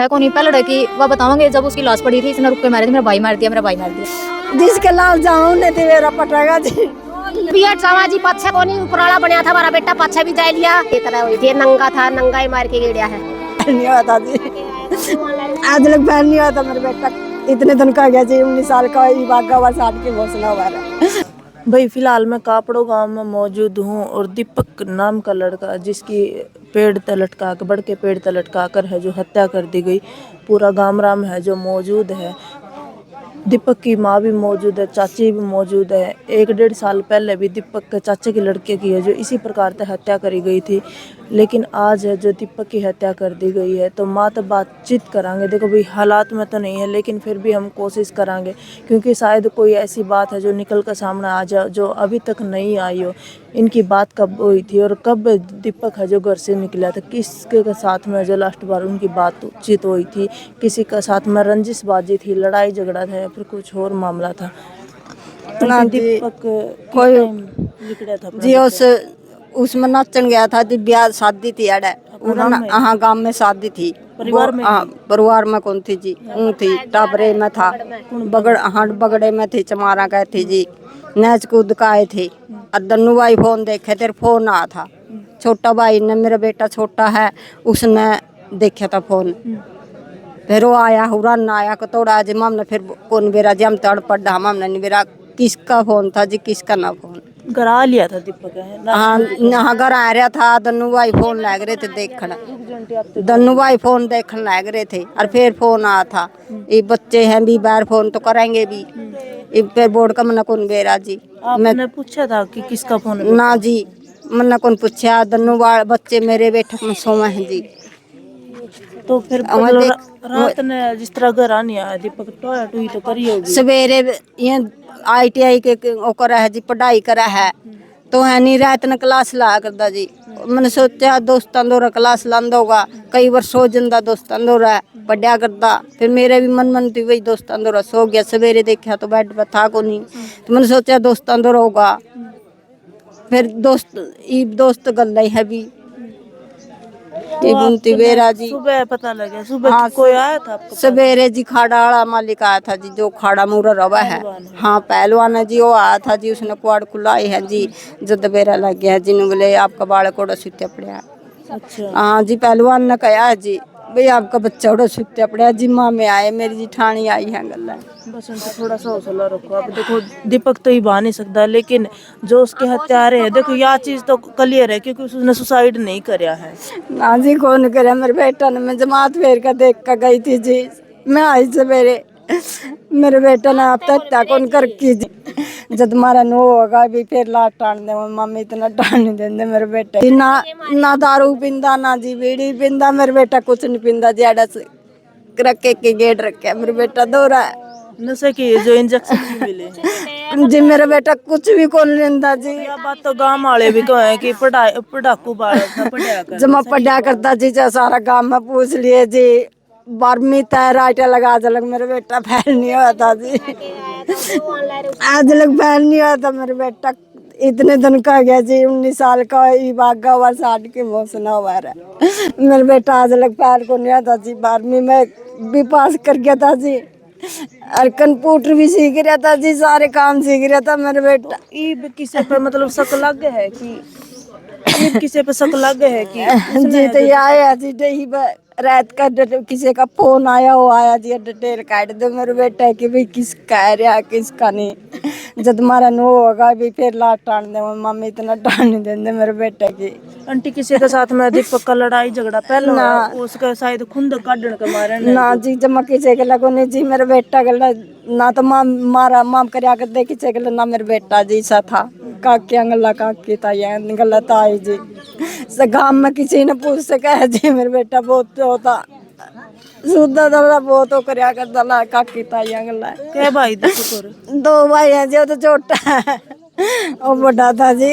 है कौन ही पहले लड़की वह बताओगे जब उसकी लाश पड़ी थी इसने रुक के मारे थे मेरा भाई मार दिया मेरा भाई मार दिया जिसके लाल जाऊं ने ते मेरा पटागा जी बियट समाजी पच्छे को नहीं उपराला बनया था हमारा बेटा पच्छे भी जाए लिया ये तरह हुई थी नंगा था नंगा ही मार के गिरा है नहीं होता जी आज लग बहन नहीं होता मेरा बेटा इतने दिन का गया जी 19 साल का ये बागा हुआ 60 की घोषणा हुआ है। भाई फिलहाल मैं कापड़ो गांव में मौजूद हूं और दीपक नाम का लड़का जिसकी पेड़ तले लटका कर बड़ के पेड़ तले लटका कर है जो हत्या कर दी गई, पूरा गामराम है जो मौजूद है। दीपक की माँ भी मौजूद है, चाची भी मौजूद है। 1-1.5 साल पहले भी दीपक के चाचे के लड़के की है जो इसी प्रकार से हत्या करी गई थी, लेकिन आज है जो दीपक की हत्या कर दी गई है। तो माँ तो बातचीत करांगे, देखो भाई हालात में तो नहीं है लेकिन फिर भी हम कोशिश करांगे क्योंकि शायद कोई ऐसी बात है जो निकल कर सामने आ जाए जो अभी तक नहीं आई हो। इनकी बात कब हुई थी और कब दीपक है जो घर से निकला था, किसके साथ में जो लास्ट बार उनकी बातचीत हुई थी, किसी का साथ में रंजिशबाजी थी, लड़ाई झगड़ा था या फिर कुछ और मामला था। ना दीपक कोई निकला था जी उसमें नाचन गया था जी, ब्याह शादी थी अड़े हाँ गांव में शादी थी परिवार में परिवार में कौन थी जी थी टाबरे में था बगड़े में थी चमारा गए थे जी नैच कूद का आए थे और दन्नू भाई फोन देखे तेरे फोन आया था छोटा भाई ने मेरा बेटा छोटा है उसने देखा था फोन फिर वो आया हुरा ना आया कतोड़ा जी मामने फिर कौन बेरा जी हम तड़ पड़ा हमने नहीं बेरा किसका फोन था जी किसका ना फोन करा लिया था दीपक हाँ घर आ रहा था दन्नू भाई फोन लग रहे थे देखना दन्नू भाई फोन देखने लग रहे थे और फिर फोन आया था ये बच्चे हैं भी बाहर फोन तो करेंगे भी फिर बोर्ड का मना कौन बेरा जी मैंने पूछा था कि किसका फोन है? ना जी मना कौन पूछा दन्नू बच्चे मेरे बैठक में सोए हैं जी। तो फिर रात ने जिस तरह घर आने आया दीपक टोया टुई तो करी होगी सवेरे ये ITI के वो करा है जी पढ़ाई करा है तो है नहीं रात ने क्लास ला करदा जी मैंने सोचा दोस्तों दौरा क्लास लांदा होगा कई बार सो जंदा दोस्तों दौरा पढ़ा करदा फिर मेरे भी मन थी वही दोस्तों दौरा सो गया सवेरे देखा तो बेड पर था को नहीं तो मैंने सोचा दोस्तों दौरा होगा फिर दोस्त गल है भी जी सुबह पता लगा सुबह कोई आया था आपको? सवेरे जी खाड़ा वाला मालिक आया था जी जो खाड़ा मुरा रवा है हाँ पहलवान है जी वो आया था जी उसने कुआड़ खुलाई है जी जब बेरा लग गया जी ने बोले आपका बाल कोड़ा सुत्या पड़ा। अच्छा हाँ जी पहलवान ने कहा जी भाई आपका बच्चा उड़ा सुत्या पड़ा जी माँ में आए मेरी जिठानी आई है गल बस उनसे थोड़ा सा हौसला रखो। अब देखो दीपक तो ही बहा नहीं सकता लेकिन जो उसके हत्यारे है देखो यह चीज तो क्लियर है क्योंकि उसने सुसाइड नहीं कराया है ना जी कौन करे मेरे बेटा ने मैं जमात फेर कर देख कर गई थी जी मैं आई सवेरे मेरे बेटा ने आप तक कौन कर की जी जब मारा नो होगा भी फिर लाट टान दे मम्मी इतना टान नहीं देंगे मेरे बेटे ना दारू पींदा ना जी बीड़ी पींदा मेरे बेटा कुछ नहीं पींदा जी आड़ा से रखे के गेट रखे मेरे बेटा दोहरा है नशे की जो इंजेक्शन मिले हैं जी मेरा बेटा कुछ भी कौन लेंदा जी यह बात तो गांव वाले भी कहे कि पढ़ाकू पढ़ा कर जमा पढ़ा करता जी जो सारा गांव में पूछ लिए जी 12वीं तय राइट लगा जलग मेरा बेटा फैल नहीं हुआ था जी आज लग फैल नहीं हुआ था मेरा बेटा इतने दिन का गया जी 19 साल का ये बागा हुआ 60 की घोषणा हुआ है मेरा बेटा आज लग फैल को नहीं आता जी 12वीं में भी पास कर गया था जी और कंप्यूटर भी सीख रहा था जी सारे काम सीख रहा था मेरा बेटा। ईब किसी पे मतलब शक लग है कि ईब किसी पे शक लग है कि जी तो ये आया जी ही रात का किसी का फोन आया वो आया जी डिटेल काट दो मेरे बेटा की भाई किसका है रहा किसका नहीं जब तुम्हारा नो होगा भी फिर लाट टान दे मम्मी इतना टान नहीं देंगे मेरे बेटे की। आंटी किसी के साथ में दीपक का लड़ाई झगड़ा पहले ना उसका शायद खुंद काटने के मारे ना जी जमा किसी के लगो नहीं जी मेरे बेटा के ना तो मारा माम कर दे किसी के ना मेरे बेटा जी सा था काकिया गला काकी ताया गलत आई जी गांव में किसी ने पूछ सका है जी मेरे बेटा बहुत होता सुधा दला बहुत हो करया करता ला काकी ताया गला के भाई दो भाई हैं जी वो तो छोटा है वो बड़ा था जी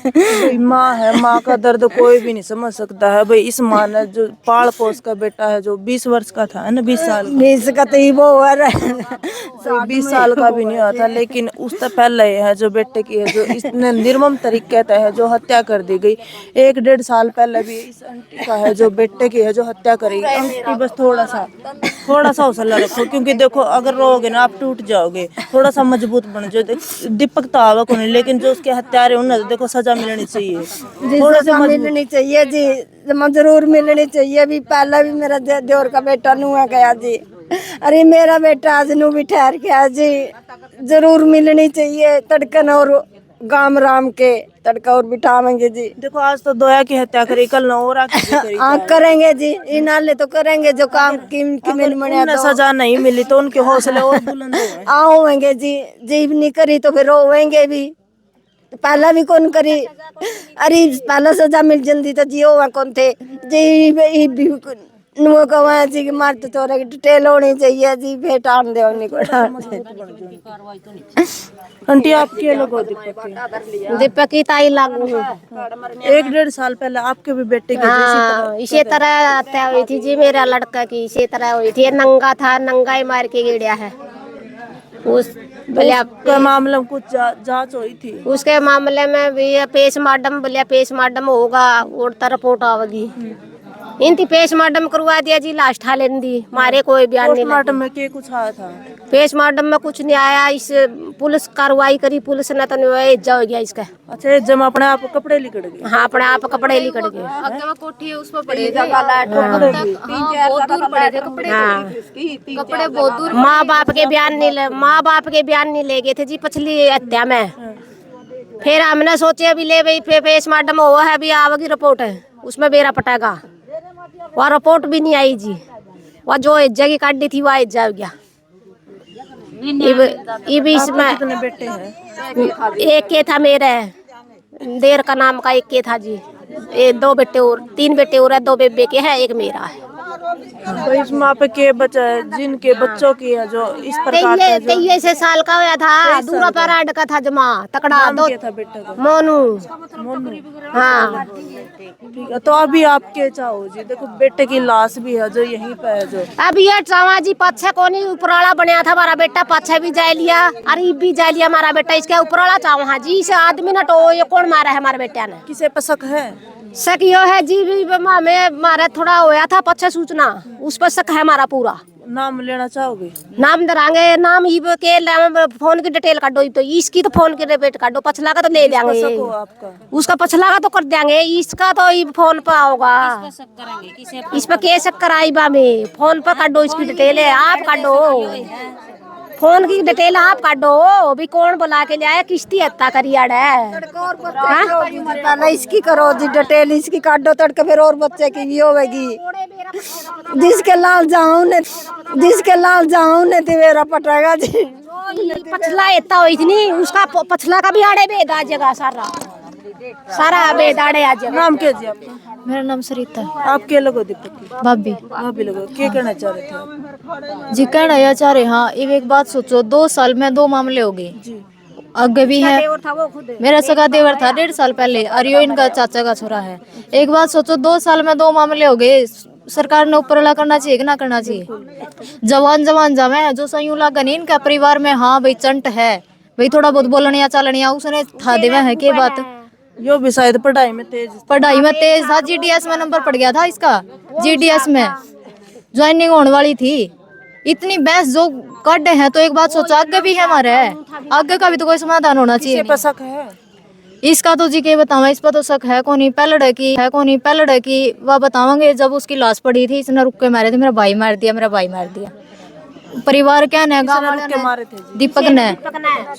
भाई माँ है, माँ का दर्द कोई भी नहीं समझ सकता है भाई। इस माँ ने जो पाल पोस का बेटा है जो 20 वर्ष का था है ना, 20 साल का, 20 का तो ही वो हुआ रहा। 20 साल का भी नहीं हुआ था, लेकिन उससे पहले है जो बेटे की है जो इसने निर्मम तरीके से है जो हत्या कर दी गई। 1-1.5 साल पहले भी इस आंटी का है जो बेटे की है जो हत्या करी। आंटी बस थोड़ा सा हौसला रखो, क्योंकि देखो अगर रोगे ना आप टूट जाओगे, थोड़ा सा मजबूत बन जाओ। दीपक तो आवा को नहीं, लेकिन जो उसके हत्यारे उन्हें देखो सजा मिलनी चाहिए, थोड़ा सा मिलनी चाहिए जी, जरूर मिलनी चाहिए। भी पहला भी मेरा देवर का बेटा नुआ गया जी, अरे मेरा बेटा आज नू भी ठहर गया जी, जरूर मिलनी चाहिए। तड़कन और गाम राम के तड़का और बिठावेंगे जी। देखो आज तो दोया की हत्या करी, कल नौरा की करी। करेंगे जी, इन नाले तो करेंगे जो काम की मिल मनिया उन्हें सजा नहीं मिली तो उनके हौसले और बुलंद हुए। आओगे जी, जीव नहीं करी तो फिर रोवेंगे भी। पहला भी कौन करी, अरे पहला सजा मिल जल्दी तो जियो वहाँ कौन थे जी। नुआ कहा जी कि मार तो चोरा की डिटेल होनी चाहिए जी, भेट आन दे उन्हीं को। आंटी आप क्या लोग हो दीपक दीपक की ताई लागू हूँ। 1-1.5 साल पहले आपके भी बेटे की हाँ, इसी तरह हत्या हुई थी जी मेरा लड़का की, इसी तरह हुई थी। नंगा था, नंगा ही मार के गिरा है। उस का मामले में कुछ जांच हुई थी, उसके मामले में भी पेश मार्डम होगा और रिपोर्ट आवेगी। इनती पेश मार्डम करवा दिया जी, लास्ट हाल दी मारे कोई बयान नहीं। पोस्टमार्टम में के कुछ आया था? पेश मार्डम में कुछ नहीं आया। इस पुलिस कार्रवाई करी, पुलिस ने तो इज्जा हो गया इसका। अच्छा, जब अपने आप कपड़े लिकड़ गए? हाँ, अपने आप कपड़े लिकड़ गए। कोठी उस पर पड़े थे, बहुत दूर पड़े थे कपड़े। हाँ, कपड़े बहुत दूर। माँ बाप के बयान नहीं ले गए थे जी पिछली हत्या में। फिर हमने सोचे अभी ले भाई पेश मार्डम हुआ है, अभी आवेगी रिपोर्ट है उसमें बेरा पटेगा। वह रिपोर्ट भी नहीं आई जी, वह जो इज्जा की काटी थी वह इज्जा हो गया। इसमें कितने बेटे हैं? एक के था मेरे देर का नाम का, एक के था जी। 2 बेटे और 3 बेटे और है, 2 बेबे के है, एक मेरा है। तो इस माँ पे के बच्चा है जिनके बच्चों की है जो इस प्रकार का 23 साल का हुआ था, दूरा पैराड का था जमा तकड़ा। नाम क्या था बेटा का? मोनू। हाँ, ठीक है। तो अभी आप क्या चाहो जी? देखो बेटे की लाश भी है जो यहीं पे है जो अब ये चावा जी पाछे कोनी उपराला बनया था हमारा बेटा, पाछे भी जा लिया, अरे भी जा लिया हमारा बेटा। इसके उपराला चावा जी, इसे आदमी न तो ये कौन मारा है हमारे बेटा ने? किसे पसक है? शक यो है जी, में मारा थोड़ा होया था पछे सूचना, उस पर शक है हमारा पूरा। नाम लेना चाहोगे? नाम दरांगे, नाम के फोन की डिटेल काटो, तो इसकी तो फोन की डिटेल काटो, पछला का तो ले देंगे, आपका उसका पछला का तो कर देंगे, इसका तो फोन पर होगा। इस पर केस कराई बा में फोन पर काटो, इसकी डिटेल है आप काटो, फोन की डिटेल आप काटो। भी कौन बुला के लिया, किश्ती हत्या करी है। पहले इसकी करो जी डिटेल, इसकी काटो तड़के, फिर और बच्चे की भी होगी। जिसके लाल जाऊं ने तेरा पटेगा जी। पछला इतना हुई थी नहीं, उसका पछला का भी आड़े बेद आ जगह, सारा बेद आड़े आ जगह। नाम क्या जी आपका? मेरा नाम सरिता है। आप क्या लोगो दीपक? भाभी। भाभी लोगो क्या कहना चाह रहे थे आप? जी कहना यह चाह रहे, हाँ एक बात सोचो, 2 साल में 2 मामले हो गए जी। आगे भी है। मेरा सगा देवर था 1.5 साल पहले, और यो इनका चाचा का छोरा है। एक बात सोचो, 2 साल में 2 मामले हो गए। सरकार ने ऊपर करना चाहिए कि ना करना चाहिए? जवान जावे जो सही लगा नहीं इनका परिवार में, हाँ भाई चंट है भाई, थोड़ा बहुत बोलनिया चालनिया उसने था देवे है के बात। यो भी शायद पढ़ाई में तेज था। GDS में नंबर पड़ गया था इसका, GDS में ज्वाइनिंग होने वाली थी। इतनी बहस जो कट है, तो एक बात सोचो आगे भी है हमारे, आगे का भी तो कोई समाधान होना चाहिए। किसे शक है? इसका तो जी के बतावा, इस पर तो शक है कौन ही पहलड़ की वह बतावांगे। जब उसकी लाश पड़ी थी इसने रुक के मारे थे, मेरा भाई मार दिया। परिवार क्या ने मारे थे जी? दीपक ने।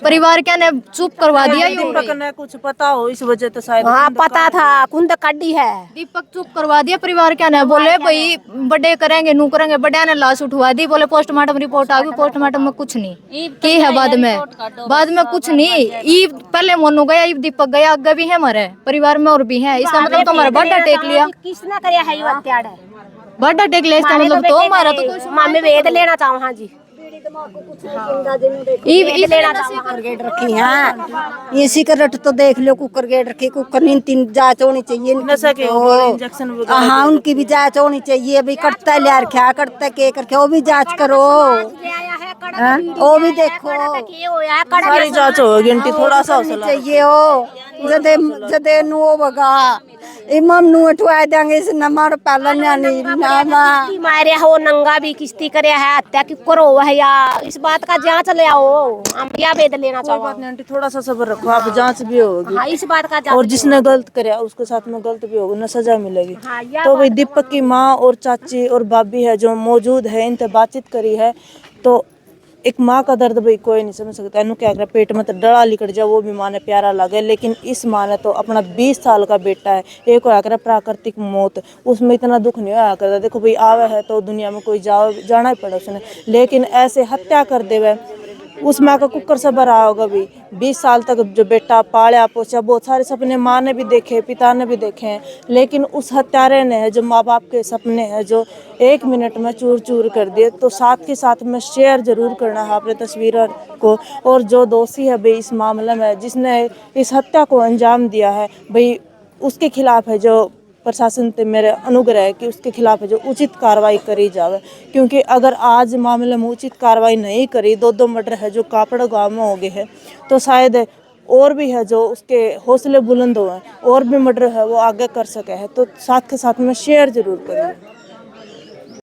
परिवार क्या ने चुप करवा दिया। दीपक ने कुछ पता हो इस वजह से शायद? हाँ पता था, कुंद काटी है। दीपक चुप करवा दिया परिवार क्या ने, बोले भाई बड़े करेंगे नू करेंगे, बड़े ने लाश उठवा दी। बोले पोस्टमार्टम रिपोर्ट आ गई, पोस्टमार्टम में कुछ नहीं की है, बाद में कुछ नहीं। पहले मोनू गया, दीपक गया, आगे भी है हमारे परिवार में और भी है। इसका मतलब तो हमारा बड़ा टेक लिया, किसने कराया है ये हत्या? बड़ा टेक लिया, इसका मतलब तो हमारा तो मामे वेद लेना चाहूँ। हाँ जी, कुकर गेट रखी है, इसी का रट तो देख लो, कुकर गेट रखी, कुकर नी तीन जांच होनी चाहिए नशा के ऊपर इंजेक्शन वगैरह हाँ उनकी भी जांच होनी चाहिए। अभी करता है लिया क्या करता है के करके वो भी जांच करो, हाँ? वो भी देखो, सारी जांच होगी आंटी, थोड़ा सा हौसला चाहिए हो जदे जदे नु होगा इमाम नु उठवा देंगे इस नंबर पहले नहीं नामा मारे हो नंगा भी किस्ती करे है, हत्या की करो है या इस बात का जांच ले आओ, हम क्या वेद लेना कोई चाहो। बात नहीं आंटी, थोड़ा सा सब्र रखो, आप जांच भी होगी हाँ इस बात का जांच और जिसने गलत कराया उसके साथ में गलत भी होगा ना, सजा मिलेगी। हाँ, यह तो भाई दीपक की माँ और चाची और भाभी है जो मौजूद है, इनसे बातचीत करी है तो एक माँ का दर्द भाई कोई नहीं समझ सकता। इन्हों क्या कर पेट में तो डड़ा लिकट जाए वो भी माँ ने प्यारा लगे, लेकिन इस माँ ने तो अपना 20 साल का बेटा है, एक होया कर प्राकृतिक मौत, उसमें इतना दुख नहीं होया करता। देखो भाई आवे है तो दुनिया में कोई जाना ही पड़ा उसने, लेकिन ऐसे हत्या कर देवे। उस माँ का कुकर से भरा होगा भी, 20 साल तक जो बेटा पाला पोसा, बहुत सारे सपने माँ ने भी देखे, पिता ने भी देखे हैं, लेकिन उस हत्यारे ने जो माँ बाप के सपने हैं जो 1 मिनट में चूर चूर कर दिए। तो साथ के साथ में शेयर जरूर करना है अपने तस्वीरों को, और जो दोषी है भाई इस मामले में जिसने इस हत्या को अंजाम दिया है भाई उसके खिलाफ है जो प्रशासन से मेरे अनुग्रह है कि उसके खिलाफ जो उचित कार्रवाई करी जावे, क्योंकि अगर आज मामले में उचित कार्रवाई नहीं करी, 2 मर्डर है जो कापड़ गांव में हो गए हैं, तो शायद और भी है जो उसके हौसले बुलंद हुए हैं और भी मर्डर है वो आगे कर सके है। तो साथ के साथ में शेयर जरूर करिए।